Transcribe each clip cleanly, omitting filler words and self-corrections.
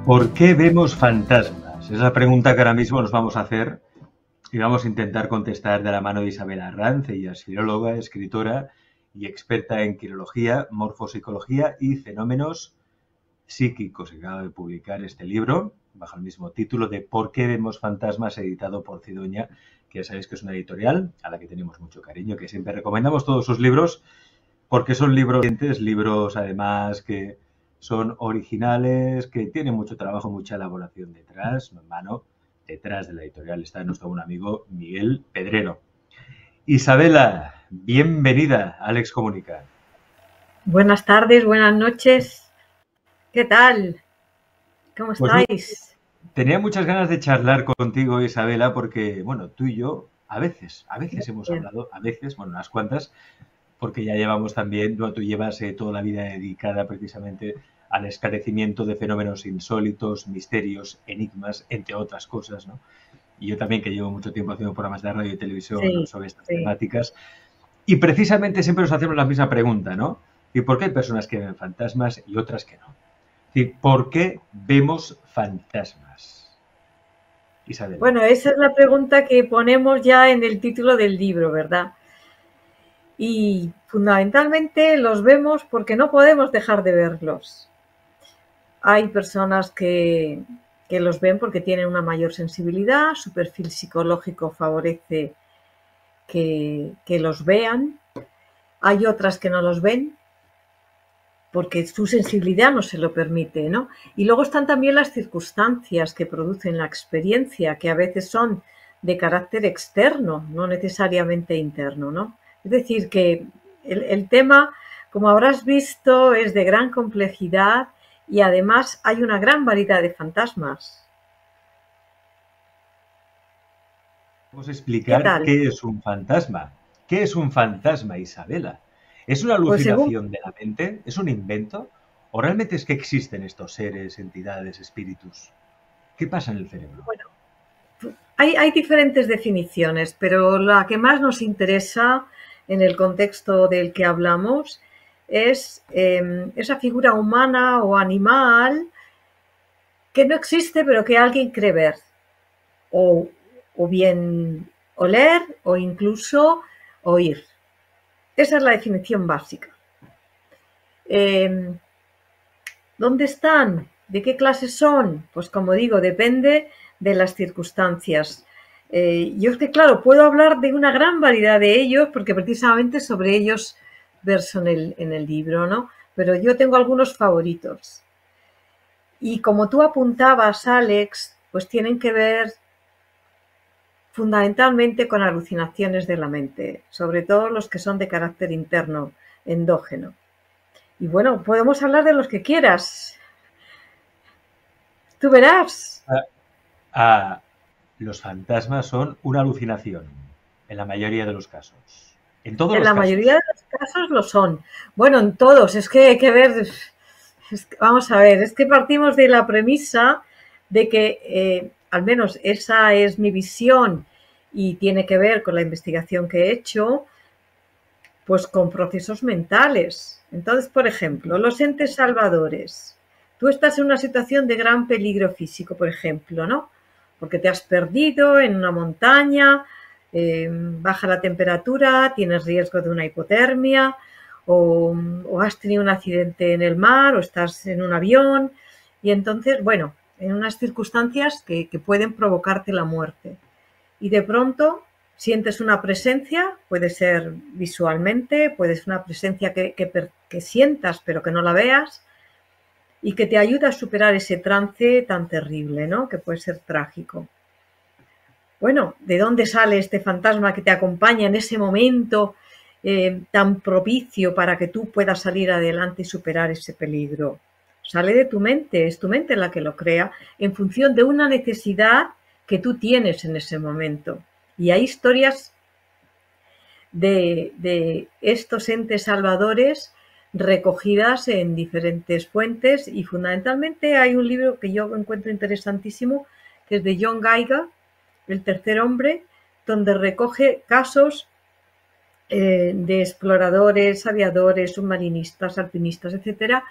¿Por qué vemos fantasmas? Es la pregunta que ahora mismo nos vamos a hacer y vamos a intentar contestar de la mano de Isabel Arranz. Ella es filóloga, escritora y experta en quirología, morfopsicología y fenómenos psíquicos. Acaba de publicar este libro bajo el mismo título de ¿Por qué vemos fantasmas?, editado por Cidonia, que ya sabéis que es una editorial a la que tenemos mucho cariño, que siempre recomendamos todos sus libros porque son libros además que son originales, que tienen mucho trabajo, mucha elaboración detrás. Mano detrás de la editorial está nuestro buen amigo Miguel Pedrero. Isabela, bienvenida a Alex Comunica. Buenas tardes, buenas noches. ¿Qué tal? ¿Cómo estáis? Pues tenía muchas ganas de charlar contigo, Isabela, porque, bueno, tú y yo a veces hemos hablado, bueno, unas cuantas, porque ya llevamos también, tú llevas toda la vida dedicada precisamente al esclarecimiento de fenómenos insólitos, misterios, enigmas, entre otras cosas, ¿no? Y yo también, que llevo mucho tiempo haciendo programas de radio y televisión sobre estas temáticas. Y precisamente siempre nos hacemos la misma pregunta, ¿no? ¿Y por qué hay personas que ven fantasmas y otras que no? ¿Por qué vemos fantasmas? Isabel. Bueno, esa es la pregunta que ponemos ya en el título del libro, ¿verdad? Y fundamentalmente los vemos porque no podemos dejar de verlos. Hay personas que los ven porque tienen una mayor sensibilidad, su perfil psicológico favorece que los vean. Hay otras que no los ven porque su sensibilidad no se lo permite, ¿no? Y luego están también las circunstancias que producen la experiencia, que a veces son de carácter externo, no necesariamente interno, ¿no? Es decir, que el tema, como habrás visto, es de gran complejidad y además hay una gran variedad de fantasmas. Vamos a explicar qué es un fantasma. ¿Qué es un fantasma, Isabela? ¿Es una alucinación de la mente? ¿Es un invento? ¿O realmente es que existen estos seres, entidades, espíritus? ¿Qué pasa en el cerebro? Bueno, hay diferentes definiciones, pero la que más nos interesa en el contexto del que hablamos es esa figura humana o animal que no existe pero que alguien cree ver, o bien oler o incluso oír. Esa es la definición básica. ¿Dónde están? ¿De qué clase son? Pues como digo, depende de las circunstancias. Yo es que, claro, puedo hablar de una gran variedad de ellos porque precisamente sobre ellos verso en el libro, ¿no? Pero yo tengo algunos favoritos. Y como tú apuntabas, Alex, pues tienen que ver fundamentalmente con alucinaciones de la mente, sobre todo los que son de carácter interno, endógeno. Y bueno, podemos hablar de los que quieras. Tú verás. Los fantasmas son una alucinación, en la mayoría de los casos. En todos los casos. En la mayoría de los casos lo son. Bueno, en todos. Es que hay que ver. Vamos a ver, es que partimos de la premisa de que, al menos esa es mi visión y tiene que ver con la investigación que he hecho, pues con procesos mentales. Entonces, por ejemplo, los entes salvadores. Tú estás en una situación de gran peligro físico, por ejemplo, ¿no? Porque te has perdido en una montaña, baja la temperatura, tienes riesgo de una hipotermia, o has tenido un accidente en el mar, o estás en un avión, y entonces, bueno, en unas circunstancias que pueden provocarte la muerte. Y de pronto sientes una presencia, puede ser visualmente, puede ser una presencia que sientas pero que no la veas, y que te ayuda a superar ese trance tan terrible, ¿no? Que puede ser trágico. Bueno, ¿de dónde sale este fantasma que te acompaña en ese momento tan propicio para que tú puedas salir adelante y superar ese peligro? Sale de tu mente, es tu mente la que lo crea en función de una necesidad que tú tienes en ese momento. Y hay historias de estos entes salvadores recogidas en diferentes fuentes y fundamentalmente hay un libro que yo encuentro interesantísimo que es de John Geiger, El tercer hombre, donde recoge casos de exploradores, aviadores, submarinistas, alpinistas, etcétera,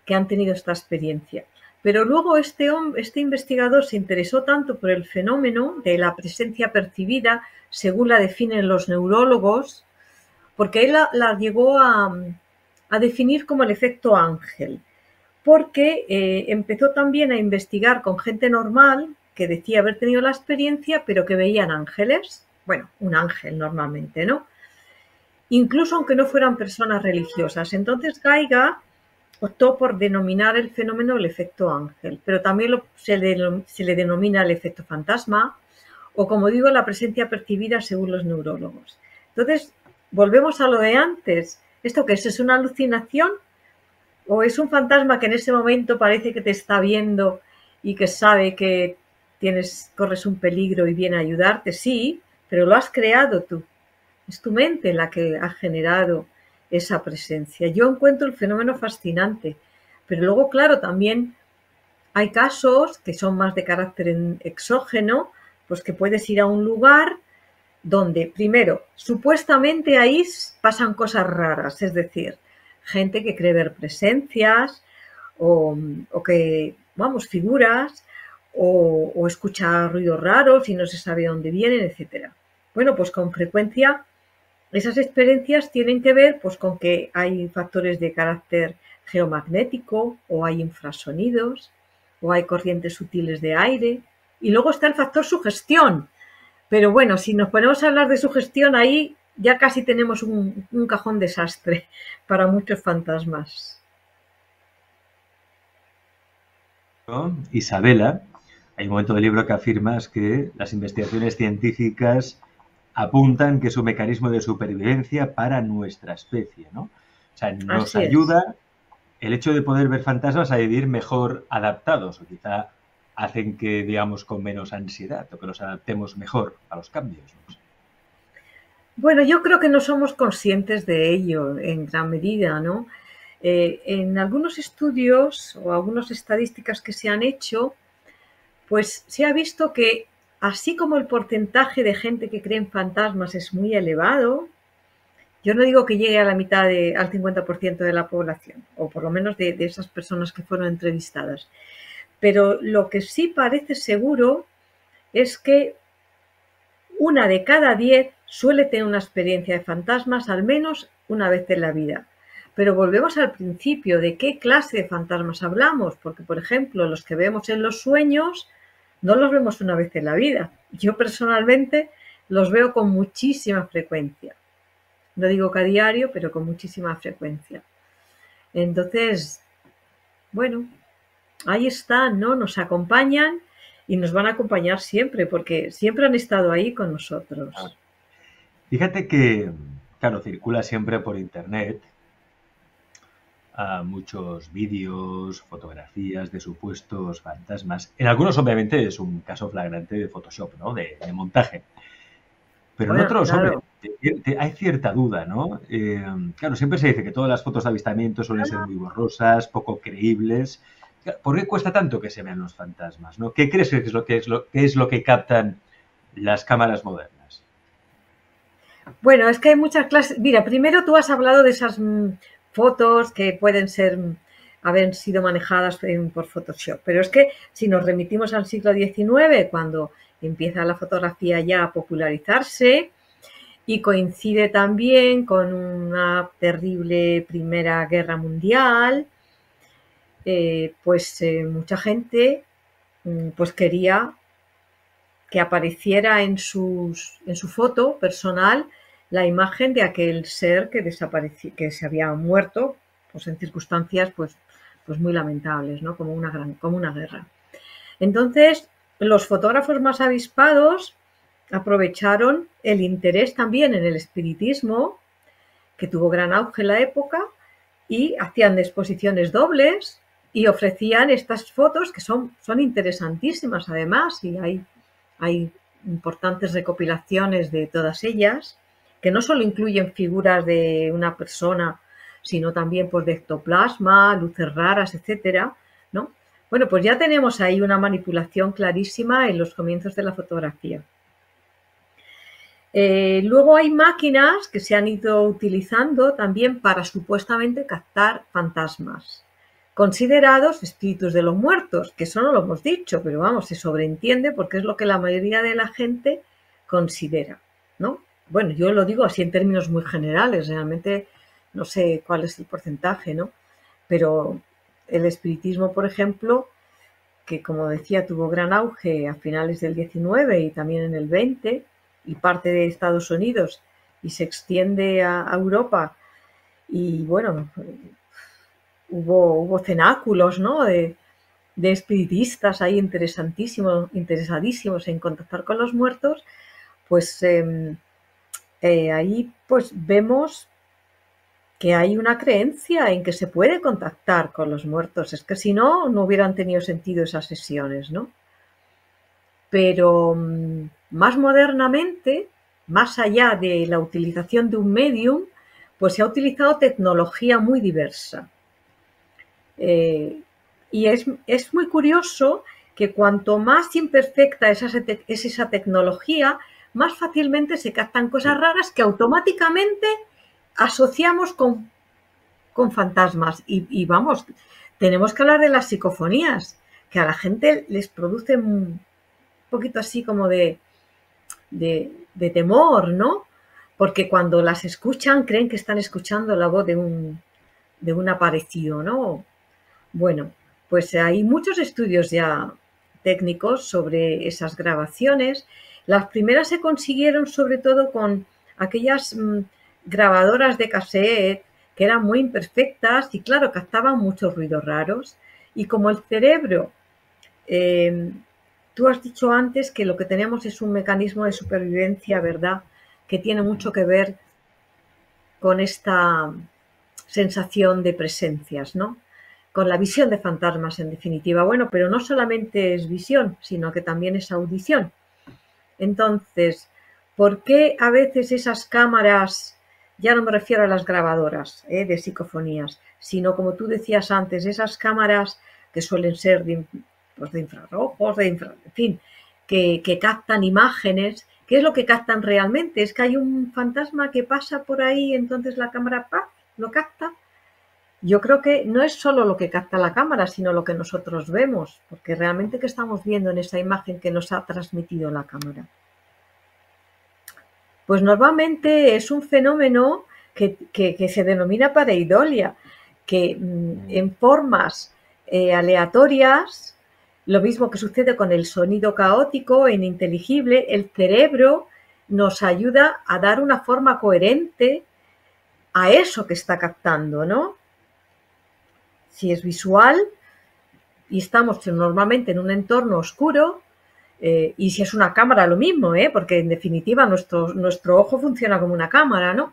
que han tenido esta experiencia. Pero luego este investigador se interesó tanto por el fenómeno de la presencia percibida, según la definen los neurólogos, porque él la llegó a definir como el efecto ángel, porque empezó también a investigar con gente normal que decía haber tenido la experiencia, pero que veían ángeles, bueno, un ángel normalmente, ¿no? Incluso aunque no fueran personas religiosas. Entonces Geiger optó por denominar el fenómeno el efecto ángel, pero también se le denomina el efecto fantasma o, como digo, la presencia percibida según los neurólogos. Entonces, volvemos a lo de antes. ¿Esto qué es? ¿Es una alucinación? ¿O es un fantasma que en ese momento parece que te está viendo y que sabe que corres un peligro y viene a ayudarte? Sí, pero lo has creado tú. Es tu mente la que ha generado esa presencia. Yo encuentro el fenómeno fascinante, pero luego, claro, también hay casos que son más de carácter exógeno, pues que puedes ir a un lugar donde, primero, supuestamente ahí pasan cosas raras, es decir, gente que cree ver presencias o que, vamos, figuras o escucha ruidos raros y no se sabe dónde vienen, etcétera. Bueno, pues con frecuencia esas experiencias tienen que ver pues, con que hay factores de carácter geomagnético o hay infrasonidos o hay corrientes sutiles de aire. Y luego está el factor sugestión. Pero bueno, si nos ponemos a hablar de sugestión, ahí ya casi tenemos un cajón desastre para muchos fantasmas. Isabela, hay un momento del libro que afirmas que las investigaciones científicas apuntan que es un mecanismo de supervivencia para nuestra especie, ¿no? O sea, nos ayuda el hecho de poder ver fantasmas a vivir mejor adaptados, o quizá hacen que, digamos, con menos ansiedad, o que nos adaptemos mejor a los cambios, ¿no? Bueno, yo creo que no somos conscientes de ello en gran medida, ¿no? En algunos estudios o algunas estadísticas que se han hecho, pues se ha visto que así como el porcentaje de gente que cree en fantasmas es muy elevado, yo no digo que llegue a la mitad, al 50% de la población, o por lo menos de esas personas que fueron entrevistadas, pero lo que sí parece seguro es que 1 de cada 10 suele tener una experiencia de fantasmas al menos una vez en la vida. Pero volvemos al principio, ¿de qué clase de fantasmas hablamos? Porque, por ejemplo, los que vemos en los sueños no los vemos una vez en la vida. Yo personalmente los veo con muchísima frecuencia. No digo que a diario, pero con muchísima frecuencia. Entonces, bueno, ahí están, ¿no? Nos acompañan y nos van a acompañar siempre, porque siempre han estado ahí con nosotros. Fíjate que, claro, circula siempre por internet muchos vídeos, fotografías de supuestos fantasmas. En algunos, obviamente, es un caso flagrante de Photoshop, ¿no? De montaje. Pero en otros, claro. hombre, hay cierta duda, ¿no? Claro, siempre se dice que todas las fotos de avistamiento suelen ser muy borrosas, poco creíbles. ¿Por qué cuesta tanto que se vean los fantasmas, ¿no? ¿Qué crees que es lo que captan las cámaras modernas? Bueno, es que hay muchas clases. Mira, primero tú has hablado de esas fotos que pueden haber sido manejadas por Photoshop, pero es que si nos remitimos al siglo XIX, cuando empieza la fotografía ya a popularizarse y coincide también con una terrible Primera Guerra Mundial, pues mucha gente pues quería que apareciera en su foto personal la imagen de aquel ser que se había muerto, pues en circunstancias pues muy lamentables, ¿no? Como una guerra. Entonces, los fotógrafos más avispados aprovecharon el interés también en el espiritismo, que tuvo gran auge en la época, y hacían exposiciones dobles y ofrecían estas fotos que son interesantísimas además, y hay importantes recopilaciones de todas ellas, que no solo incluyen figuras de una persona, sino también pues, de ectoplasma, luces raras, etcétera, ¿no? Bueno, pues ya tenemos ahí una manipulación clarísima en los comienzos de la fotografía. Luego hay máquinas que se han ido utilizando también para supuestamente captar fantasmas. considerados espíritus de los muertos, que eso no lo hemos dicho, pero vamos, se sobreentiende porque es lo que la mayoría de la gente considera, ¿no? Bueno, yo lo digo así en términos muy generales, realmente no sé cuál es el porcentaje, ¿no? Pero el espiritismo, por ejemplo, que como decía tuvo gran auge a finales del 19 y también en el 20 y parte de Estados Unidos y se extiende a Europa y bueno, hubo cenáculos, ¿no? De espiritistas ahí interesadísimos en contactar con los muertos, pues ahí pues vemos que hay una creencia en que se puede contactar con los muertos. Es que si no, no hubieran tenido sentido esas sesiones, ¿no? Pero más modernamente, más allá de la utilización de un medium, pues se ha utilizado tecnología muy diversa. Y es muy curioso que cuanto más imperfecta es esa tecnología, más fácilmente se captan cosas raras que automáticamente asociamos con fantasmas. Y vamos, tenemos que hablar de las psicofonías, que a la gente les produce un poquito así como de temor, ¿no? Porque cuando las escuchan creen que están escuchando la voz de un aparecido, ¿no? Bueno, pues hay muchos estudios ya técnicos sobre esas grabaciones. Las primeras se consiguieron sobre todo con aquellas grabadoras de cassette que eran muy imperfectas y claro, captaban muchos ruidos raros. Y como el cerebro, tú has dicho antes que lo que tenemos es un mecanismo de supervivencia, ¿verdad? Que tiene mucho que ver con esta sensación de presencias, ¿no? Con la visión de fantasmas, en definitiva. Bueno, pero no solamente es visión, sino que también es audición. Entonces, ¿por qué a veces esas cámaras, ya no me refiero a las grabadoras de psicofonías, sino como tú decías antes, esas cámaras que suelen ser de infrarrojos, en fin, que captan imágenes? ¿Qué es lo que captan realmente? ¿Es que hay un fantasma que pasa por ahí, entonces la cámara ¡paf!, lo capta? Yo creo que no es solo lo que capta la cámara, sino lo que nosotros vemos, porque realmente ¿qué estamos viendo en esa imagen que nos ha transmitido la cámara? Pues normalmente es un fenómeno que se denomina pareidolia, que en formas aleatorias, lo mismo que sucede con el sonido caótico e ininteligible, el cerebro nos ayuda a dar una forma coherente a eso que está captando, ¿no? Si es visual y estamos normalmente en un entorno oscuro, y si es una cámara lo mismo, porque en definitiva nuestro ojo funciona como una cámara, ¿no?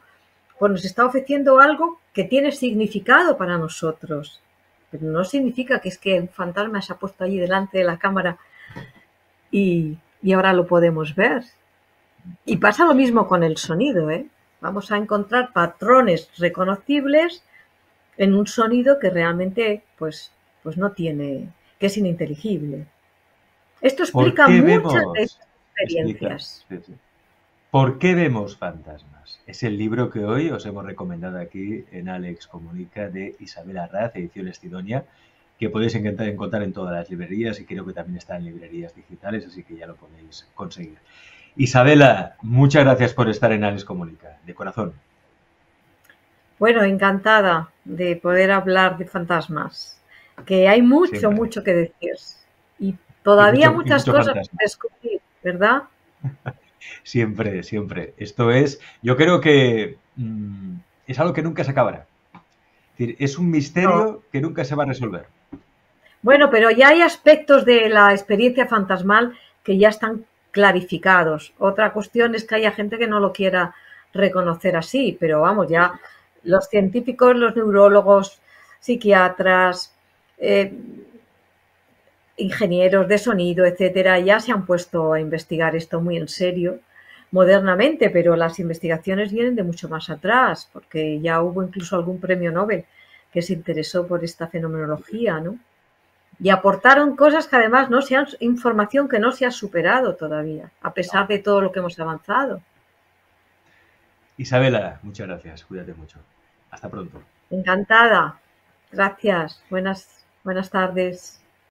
Pues nos está ofreciendo algo que tiene significado para nosotros. Pero no significa que es que un fantasma se ha puesto allí delante de la cámara y ahora lo podemos ver. Y pasa lo mismo con el sonido, Vamos a encontrar patrones reconocibles en un sonido que realmente pues no tiene, que es ininteligible. Esto ¿Por explica qué muchas de vemos? estas Explica. experiencias. Sí, sí. ¿Por qué vemos fantasmas? Es el libro que hoy os hemos recomendado aquí en Alex Comunica de Isabel Arraz, Ediciones Cidonia, que podéis encontrar en todas las librerías y creo que también está en librerías digitales, así que ya lo podéis conseguir. Isabela, muchas gracias por estar en Alex Comunica, de corazón. Bueno, encantada de poder hablar de fantasmas, que hay mucho, Siempre. mucho que decir y Y todavía mucho, y muchas mucho cosas por fantasma. descubrir, ¿verdad? Siempre, siempre. Esto es, yo creo que es algo que nunca se acabará. Es decir, es un No. misterio que nunca se va a resolver. Bueno, pero ya hay aspectos de la experiencia fantasmal que ya están clarificados. Otra cuestión es que haya gente que no lo quiera reconocer así, pero vamos, ya los científicos, los neurólogos, psiquiatras, eh, ingenieros de sonido, etcétera, ya se han puesto a investigar esto muy en serio modernamente, pero las investigaciones vienen de mucho más atrás, porque ya hubo incluso algún premio Nobel que se interesó por esta fenomenología, ¿no? Y aportaron cosas que además no se han, información que no se ha superado todavía, a pesar de todo lo que hemos avanzado. Isabela, muchas gracias. Cuídate mucho. Hasta pronto. Encantada. Gracias. Buenas tardes.